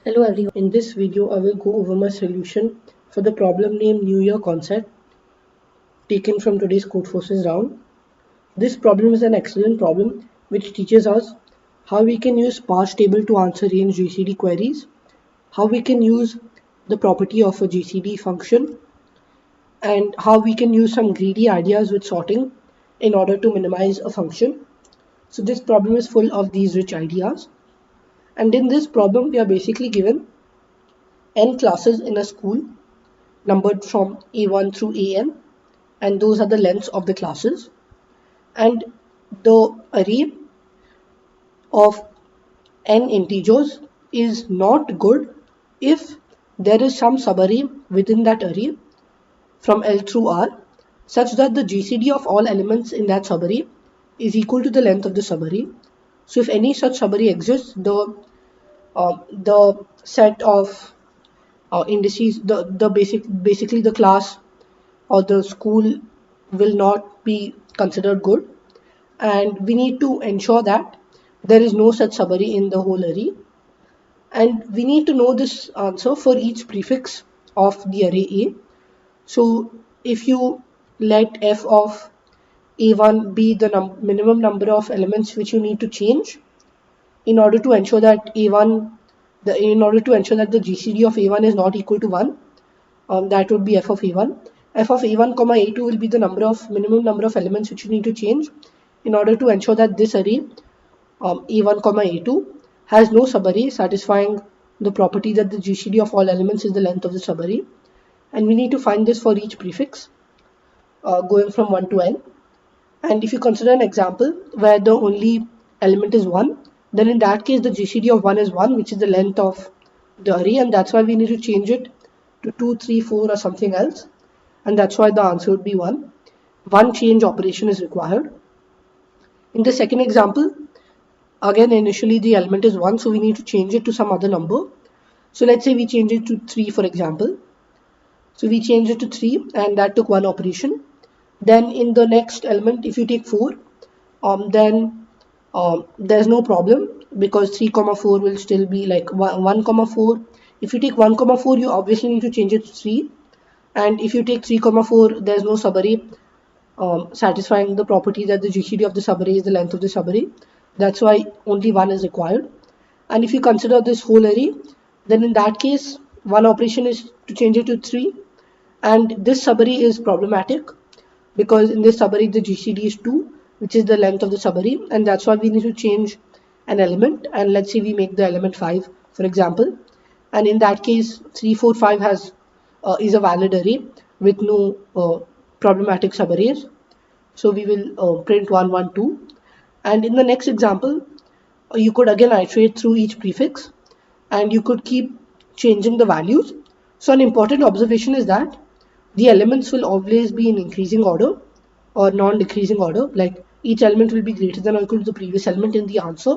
Hello everyone. In this video, I will go over my solution for the problem named New Year concept taken from today's Codeforces round. This problem is an excellent problem which teaches us how we can use sparse table to answer range GCD queries, how we can use the property of a GCD function, and how we can use some greedy ideas with sorting in order to minimize a function. So this problem is full of these rich ideas. And in this problem, we are basically given n classes in a school numbered from A1 through AN, and those are the lengths of the classes. And the array of n integers is not good if there is some subarray within that array from L through R such that the GCD of all elements in that subarray is equal to the length of the subarray. So if any such subarray exists, the set of indices, basically the class or the school will not be considered good, and we need to ensure that there is no such subarray in the whole array, and we need to know this answer for each prefix of the array A. So if you let f of A1 be the minimum number of elements which you need to change in order to ensure that in order to ensure that the GCD of A1 is not equal to 1, that would be f of A1. F of A1 comma A2 will be the minimum number of elements which you need to change in order to ensure that this array A1 comma A2 has no subarray satisfying the property that the GCD of all elements is the length of the subarray, and we need to find this for each prefix going from 1 to n. And if you consider an example where the only element is 1, then in that case the GCD of 1 is 1, which is the length of the array, and that's why we need to change it to 2, 3, 4 or something else, and that's why the answer would be 1. One change operation is required. In the second example, again initially the element is 1, so we need to change it to some other number. So let's say we change it to 3, for example. So we change it to 3, and that took one operation. Then in the next element, if you take 4, then there's no problem because 3 comma 4 will still be like 1 comma 4. If you take 1 comma 4, you obviously need to change it to 3, and if you take 3 comma 4, there's no subarray satisfying the property that the GCD of the subarray is the length of the subarray. That's why only 1 is required. And if you consider this whole array, then in that case one operation is to change it to 3, and this subarray is problematic because in this subarray the GCD is 2, which is the length of the subarray, and that's why we need to change an element. And let's say we make the element 5, for example, and in that case 3, 4, 5 is a valid array with no problematic subarrays. So we will print 1, 1, 2, and in the next example you could again iterate through each prefix and you could keep changing the values. So an important observation is that the elements will always be in increasing order or non-decreasing order, like each element will be greater than or equal to the previous element in the answer,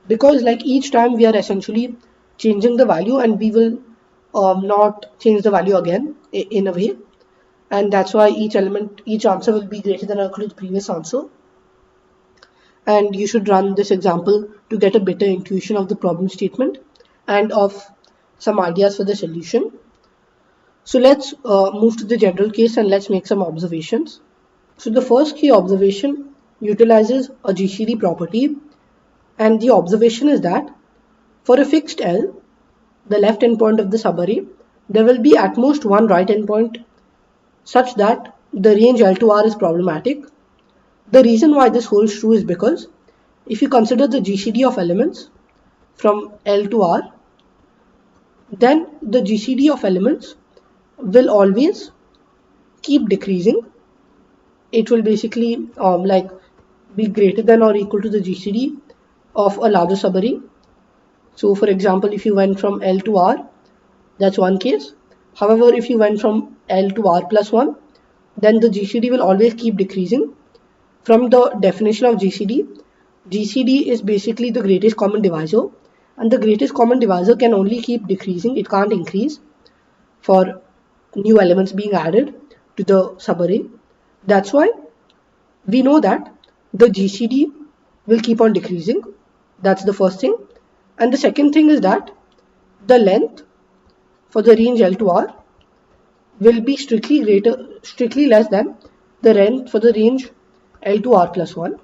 because like each time we are essentially changing the value and we will not change the value again in a way, and that's why each answer will be greater than or equal to the previous answer. And you should run this example to get a better intuition of the problem statement and of some ideas for the solution. So let's move to the general case and let's make some observations. So the first key observation utilizes a GCD property, and the observation is that for a fixed L, the left endpoint of the subarray, there will be at most one right endpoint such that the range L to R is problematic. The reason why this holds true is because if you consider the GCD of elements from L to R, then the GCD of elements will always keep decreasing. It will basically like be greater than or equal to the GCD of a larger subarray. So for example, if you went from L to R, that's one case. However, if you went from L to R plus 1, then the GCD will always keep decreasing. From the definition of GCD, GCD is basically the greatest common divisor, and the greatest common divisor can only keep decreasing, it can't increase for new elements being added to the subarray. That's why we know that the GCD will keep on decreasing. That's the first thing. And the second thing is that the length for the range L to R will be strictly less than the length for the range L to R plus 1.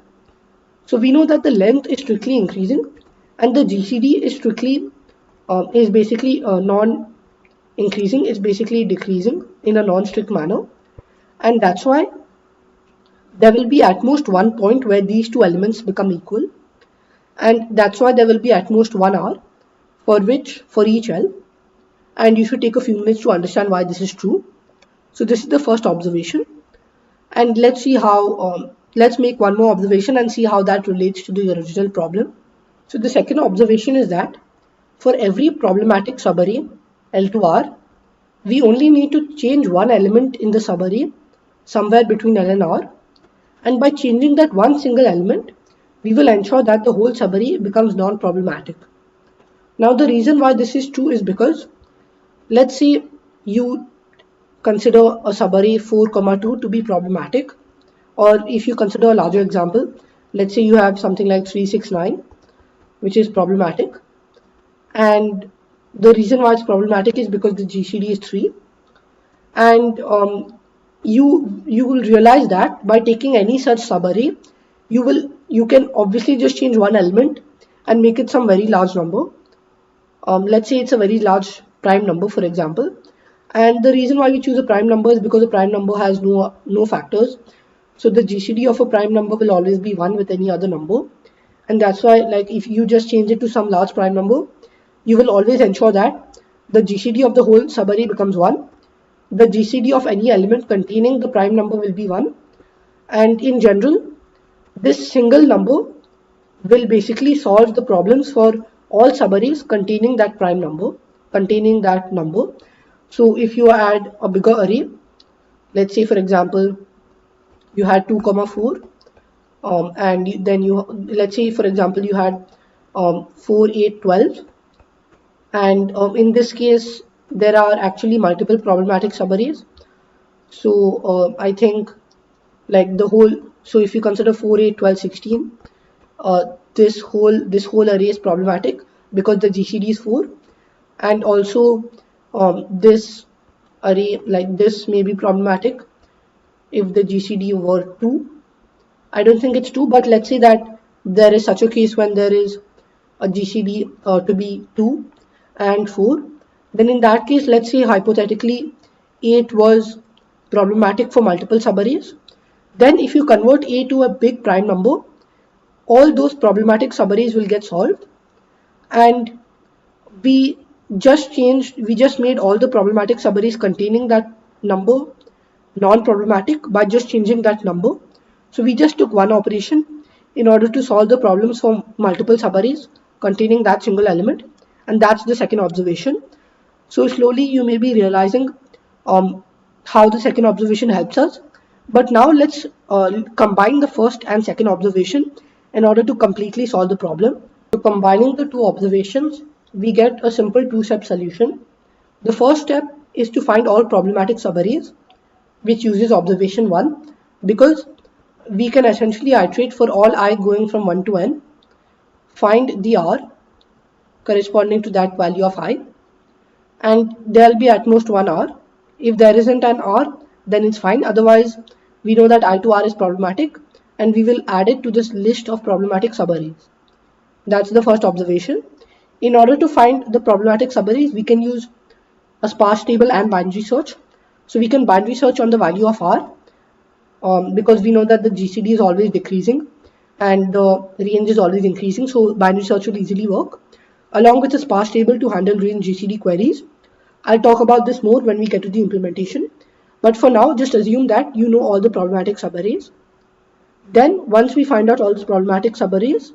So we know that the length is strictly increasing and the GCD is basically non-increasing, is basically decreasing in a non-strict manner, and that's why there will be at most one point where these two elements become equal, and that's why there will be at most 1 hour for each L, and you should take a few minutes to understand why this is true. So this is the first observation, and let's make one more observation and see how that relates to the original problem. So the second observation is that for every problematic subarray L to R, we only need to change one element in the subarray somewhere between L and R, and by changing that one single element, we will ensure that the whole subarray becomes non-problematic. Now the reason why this is true is because let's say you consider a subarray 4,2 to be problematic, or if you consider a larger example, let's say you have something like 369 which is problematic, and the reason why it's problematic is because the GCD is 3, and you will realize that by taking any such subarray, you can obviously just change one element and make it some very large number. Let's say it's a very large prime number, for example, and the reason why we choose a prime number is because a prime number has no factors, so the GCD of a prime number will always be 1 with any other number, and that's why, like, if you just change it to some large prime number, you will always ensure that the GCD of the whole subarray becomes 1. The GCD of any element containing the prime number will be 1, and in general this single number will basically solve the problems for all subarrays containing that number. So if you add a bigger array, let's say for example you had 2 4, and then let's say for example you had 4 8 12, and in this case there are actually multiple problematic subarrays. So I think, like, so if you consider 4 8 12 16, this whole array is problematic because the GCD is 4, and also this array like this may be problematic if the GCD were 2. I don't think it's 2, but let's say that there is such a case when there is a GCD to be 2 and 4, then in that case, let's say hypothetically 8 was problematic for multiple subarrays. Then if you convert A to a big prime number, all those problematic subarrays will get solved, and we just made all the problematic subarrays containing that number non-problematic by just changing that number. So we just took one operation in order to solve the problems for multiple subarrays containing that single element, and that's the second observation. So slowly you may be realizing how the second observation helps us, but now let's combine the first and second observation in order to completely solve the problem. So combining the two observations, we get a simple two-step solution. The first step is to find all problematic subarrays, which uses observation 1, because we can essentially iterate for all I going from 1 to n, find the R corresponding to that value of I, and there will be at most 1 R. If there isn't an R, then it's fine. Otherwise, we know that I to R is problematic, and we will add it to this list of problematic subarrays. That's the first observation. In order to find the problematic subarrays, we can use a sparse table and binary search. So we can binary search on the value of R, because we know that the GCD is always decreasing and the range is always increasing, so binary search will easily work, along with a sparse table to handle range GCD queries. I'll talk about this more when we get to the implementation, but for now just assume that you know all the problematic subarrays. Then once we find out all the problematic subarrays,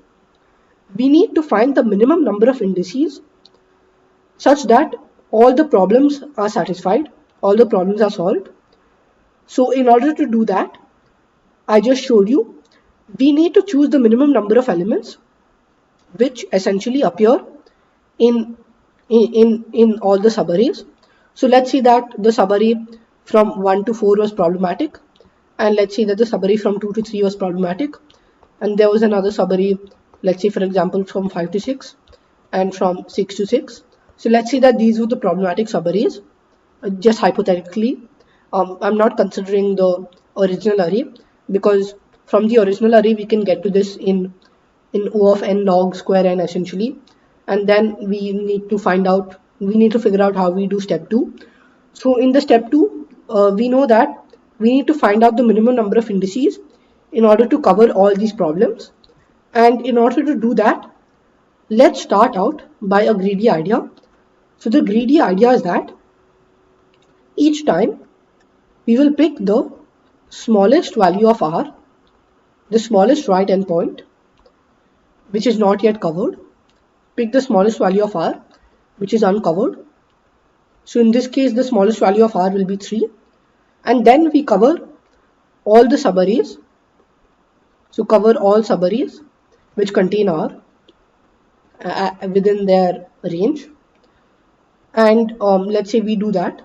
we need to find the minimum number of indices such that all the problems are satisfied, all the problems are solved. So in order to do that, I just showed you, we need to choose the minimum number of elements which essentially appear in all the subarrays. So let's see that the subarray from 1 to 4 was problematic, and let's see that the subarray from 2 to 3 was problematic, and there was another subarray, let's say for example from 5 to 6 and from 6 to 6. So let's say that these were the problematic subarrays, just hypothetically. I'm not considering the original array, because from the original array we can get to this in O of n log square n essentially, and then we need to figure out how we do step 2. So in the step 2, we know that we need to find out the minimum number of indices in order to cover all these problems. And in order to do that, let's start out by a greedy idea. So the greedy idea is that each time we will pick the smallest value of r, the smallest right endpoint, which is not yet covered. Pick the smallest value of r, which is uncovered. So in this case, the smallest value of r will be 3. And then we cover all the subarrays. So cover all subarrays which contain r within their range. And let's say we do that.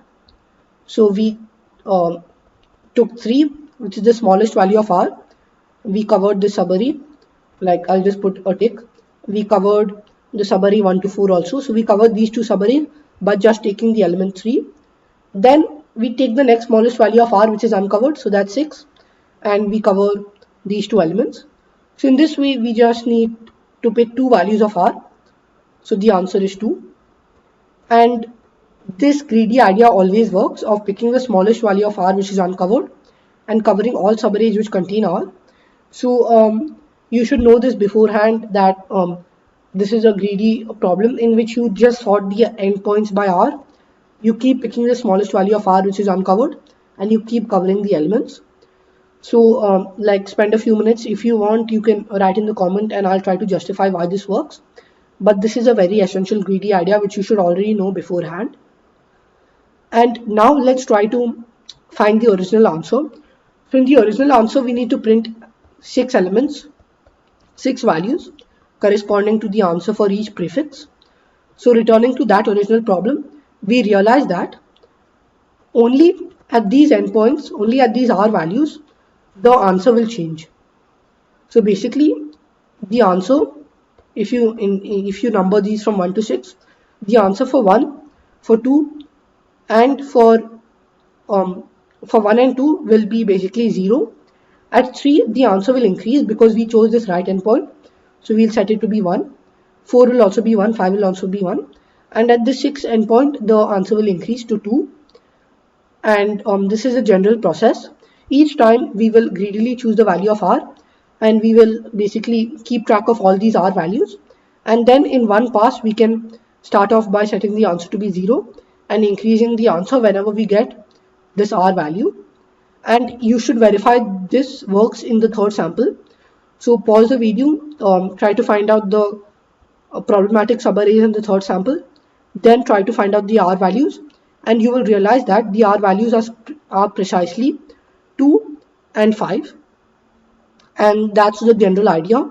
So we took 3, which is the smallest value of r. We covered the subarray, like I'll just put a tick. We covered the subarray 1 to 4 also. So we covered these two subarrays by just taking the element 3. Then we take the next smallest value of r, which is uncovered, so that's 6, and we cover these two elements. So in this way, we just need to pick two values of r. So the answer is 2. And this greedy idea always works, of picking the smallest value of r, which is uncovered, and covering all subarrays which contain r. So you should know this beforehand, that this is a greedy problem in which you just sort the endpoints by r. You keep picking the smallest value of r, which is uncovered, and you keep covering the elements. So like spend a few minutes. If you want, you can write in the comment and I'll try to justify why this works. But this is a very essential greedy idea which you should already know beforehand. And now let's try to find the original answer. So in the original answer, we need to print 6 elements, 6 values corresponding to the answer for each prefix. So returning to that original problem, we realize that only at these endpoints, only at these r values, the answer will change. So basically, the answer, if you number these from 1 to 6, the answer for 1, for 2, and for 1 and 2 will be basically 0. At 3, the answer will increase because we chose this right endpoint. So we'll set it to be 1. 4 will also be 1, 5 will also be 1. And at the 6th endpoint, the answer will increase to 2. And this is a general process. Each time we will greedily choose the value of r, and we will basically keep track of all these r values. And then in one pass, we can start off by setting the answer to be 0 and increasing the answer whenever we get this r value. And you should verify this works in the third sample. So pause the video, try to find out the problematic subarrays in the third sample, then try to find out the r values, and you will realize that the r values are precisely 2 and 5. And that's the general idea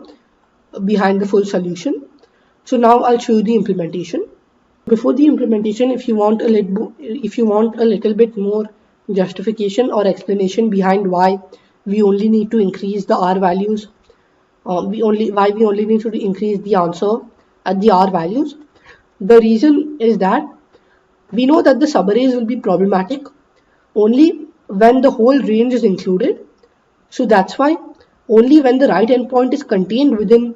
behind the full solution. So now I'll show you the implementation. Before the implementation, if you want a little bit more justification or explanation behind why we only need to increase the r values, why we only need to increase the answer at the r values. The reason is that we know that the subarrays will be problematic only when the whole range is included. So that's why only when the right endpoint is contained within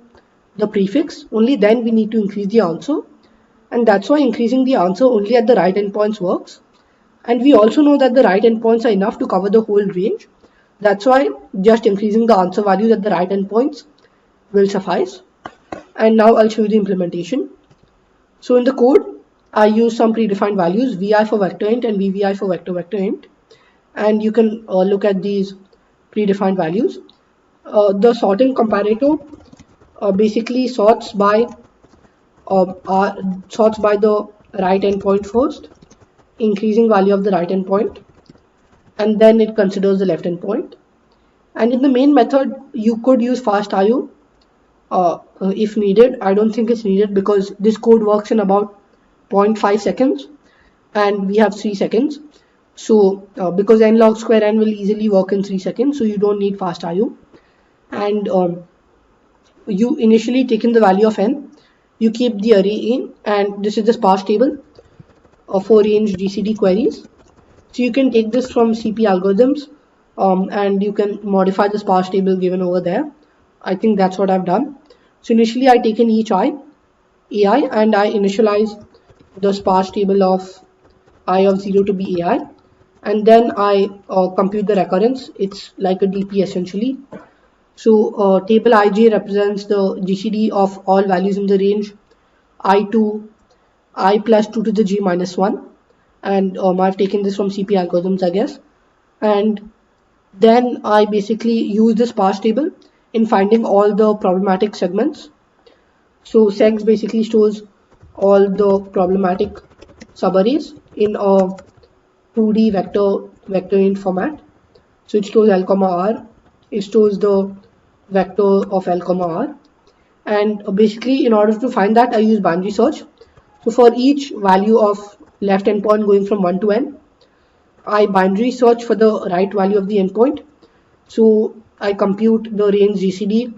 the prefix, only then we need to increase the answer. And that's why increasing the answer only at the right endpoints works. And we also know that the right endpoints are enough to cover the whole range. That's why just increasing the answer values at the right endpoints will suffice. And now I'll show you the implementation. So in the code, I use some predefined values, vi for vector int and vvi for vector int. And you can look at these predefined values. The sorting comparator basically sorts by the right endpoint first, increasing value of the right endpoint, and then it considers the left endpoint. And in the main method, you could use fast IO if needed. I don't think it's needed because this code works in about 0.5 seconds and we have 3 seconds. So because n log square n will easily work in 3 seconds, so you don't need fast IO. And you initially take in the value of n, you keep the array in, and this is the sparse table for range GCD queries. So you can take this from CP algorithms, and you can modify the sparse table given over there. I think that's what I've done. So initially I taken each AI, and I initialize the sparse table of I of 0 to be AI, and then I compute the recurrence. It's like a DP essentially. So table ij represents the GCD of all values in the range I to I plus 2 to the g minus 1, and I've taken this from CP algorithms, I guess. And then I basically use this sparse table in finding all the problematic segments. So segs basically stores all the problematic subarrays in a 2D vector int format. So it stores L comma R, it stores the vector of L comma R, and basically in order to find that I use binary search. So for each value of left endpoint going from 1 to n, I binary search for the right value of the endpoint. So I compute the range GCD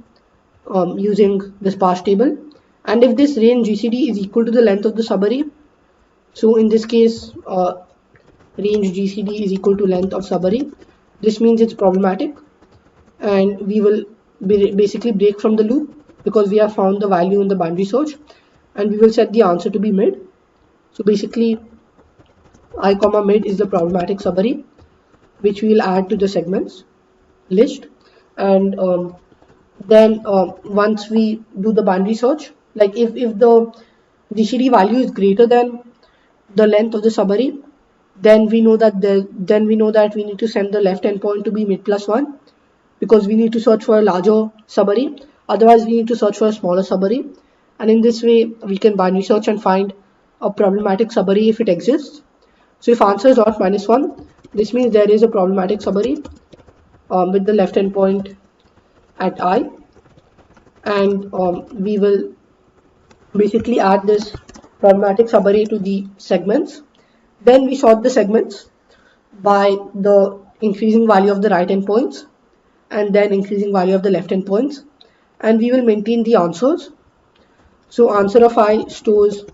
using the sparse table, and if this range GCD is equal to the length of the subarray, so in this case range GCD is equal to length of subarray, this means it's problematic, and we will basically break from the loop because we have found the value in the binary search, and we will set the answer to be mid. So basically I comma mid is the problematic subarray, which we will add to the segments list. And then once we do the binary search, like if the GCD value is greater than the length of the subarray, then we know that we need to send the left endpoint to be mid plus 1, because we need to search for a larger subarray. Otherwise we need to search for a smaller subarray, and in this way we can binary search and find a problematic subarray if it exists. So if answer is not minus 1, this means there is a problematic subarray with the left endpoint at I, and we will basically add this problematic subarray to the segments. Then we sort the segments by the increasing value of the right endpoints and then increasing value of the left endpoints, and we will maintain the answers. So answer of I stores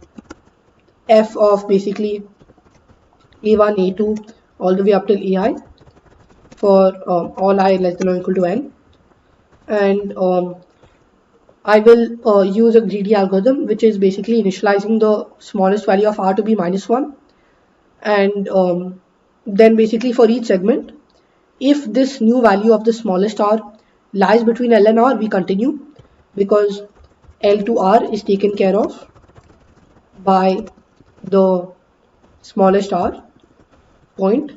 f of basically a1, a2 all the way up till ai for all I less than or equal to n, and I will use a greedy algorithm, which is basically initializing the smallest value of r to be minus 1, and then basically for each segment, if this new value of the smallest r lies between L and R, we continue, because L to R is taken care of by the smallest r point,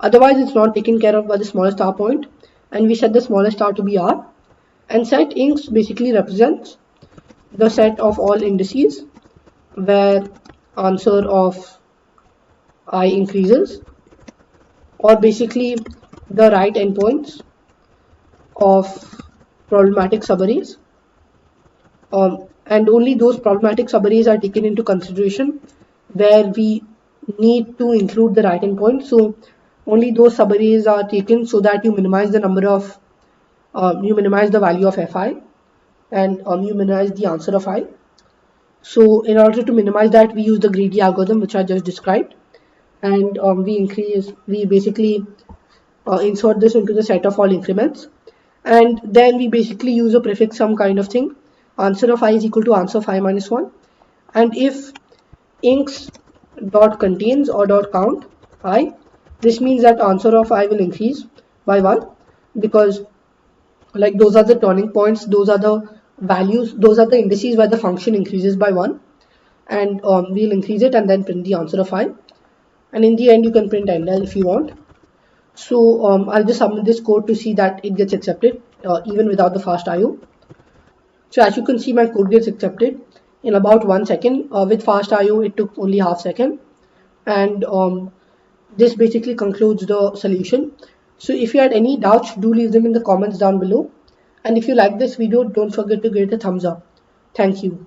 Otherwise it's not taken care of by the smallest r point, and we set the smallest r to be r. And set inks basically represents the set of all indices where answer of I increases, or basically the right endpoints of problematic subarrays, and only those problematic subarrays are taken into consideration where we need to include the right endpoint. So only those subarrays are taken so that you minimize the number of you minimize the value of fi, and you minimize the answer of I. So in order to minimize that, we use the greedy algorithm which I just described, and we basically insert this into the set of all increments, and then we basically use a prefix sum kind of thing. Answer of I is equal to answer of I minus 1, and if inks dot contains or dot count I, this means that answer of I will increase by 1, because like those are the turning points, those are the values, those are the indices where the function increases by 1, and we'll increase it and then print the answer of I, and in the end you can print endl if you want. So I'll just submit this code to see that it gets accepted even without the fast IO. So as you can see, my code gets accepted in about 1 second. With fast IO it took only half second, and this basically concludes the solution. So if you had any doubts, do leave them in the comments down below, and if you like this video, don't forget to give it a thumbs up. Thank you.